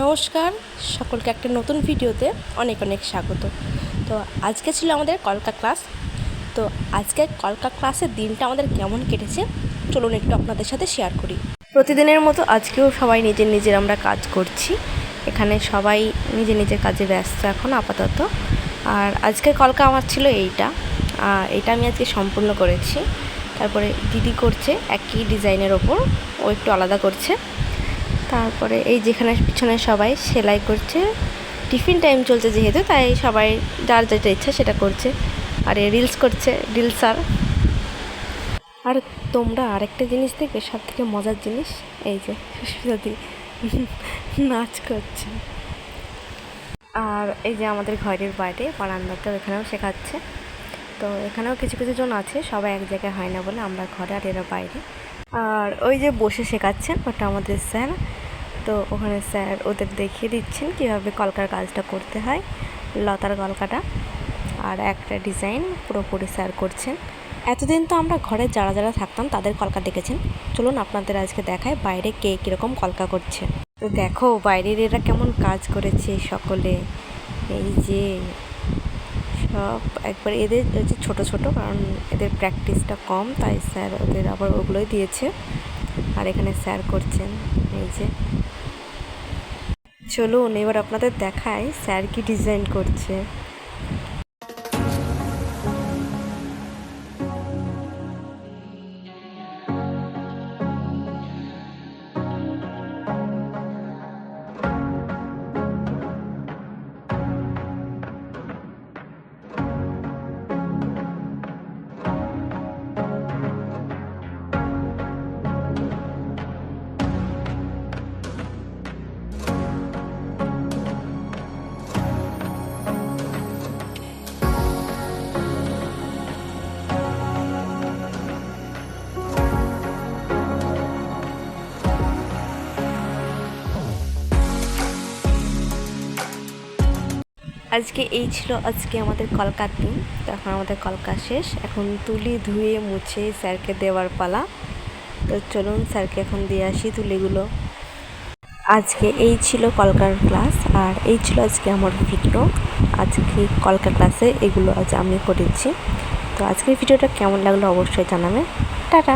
নমস্কার, সকলকে একটা নতুন ভিডিওতে অনেক অনেক স্বাগত। তো আজকে ছিল আমাদের কলকা ক্লাস। তো আজকে কলকা ক্লাসের দিনটা আমাদের কেমন কেটেছে চলুন একটু আপনাদের সাথে শেয়ার করি। প্রতিদিনের মতো আজকেও সবাই নিজের আমরা কাজ করছি। এখানে সবাই নিজের কাজে ব্যস্ত এখন আপাতত। আর আজকের কলকা আমার ছিল এইটা আমি আজকে সম্পূর্ণ করেছি। তারপরে দিদি করছে একই ডিজাইনের ওপর, ও একটু আলাদা করছে। তারপরে এই যেখানে পিছনে সবাই সেলাই করছে, টিফিন টাইম চলছে যেহেতু, তাই সবাই যার যেটা ইচ্ছা সেটা করছে। আর রিলস করছে রিলসার। আর তোমরা আরেকটা জিনিস দেখবে, সব থেকে মজার জিনিস, এই যে সুস্মিতাদি নাচ করছে। আর এই যে আমাদের ঘরের বাইরে বারান্দাতে এখানেও শেখাচ্ছে। তো এখানেও কিছু কিছু জন আছে, সবাই এক জায়গায় হয় না বলে আমরা ঘরে আর এরা বাইরে। আর ওই যে বসে শেখাচ্ছেন ওটা আমাদের স্যার। তো ওখানে স্যার ওদের দেখিয়ে দিচ্ছেন কীভাবে কলকার কাজটা করতে হয়, লতার কলকাটা। আর একটা ডিজাইন পুরোপুরি স্যার করছেন। এতদিন তো আমরা ঘরে যারা যারা থাকতাম তাদের কলকা দেখেছেন, চলুন আপনাদের আজকে দেখায় বাইরে কে কীরকম কলকা করছে। তো দেখো বাইরের এরা কেমন কাজ করেছে সকলে। এই যে সব একবার এদের হচ্ছে ছোটো ছোটো, কারণ এদের প্র্যাকটিসটা কম, তাই স্যার ওদের আবার ওগুলোই দিয়েছে। আর এখানে স্যার করছেন এই যে। চলুন এবার আপনাদের দেখাই স্যার কি ডিজাইন করছে। আজকে এই ছিল আজকে আমাদের কলকার দিন। তো এখন আমাদের কলকা শেষ, এখন তুলি ধুয়ে মুছে স্যারকে দেওয়ার পালা। তো চলুন স্যারকে এখন দিয়ে আসি তুলিগুলো। আজকে এই ছিল কলকার ক্লাস, আর এই ছিল আজকে আমার ভিডিও। আজকে কলকার ক্লাসে এগুলো আজ আমি করেছি। তো আজকের ভিডিওটা কেমন লাগলো অবশ্যই জানাবেন। টাটা।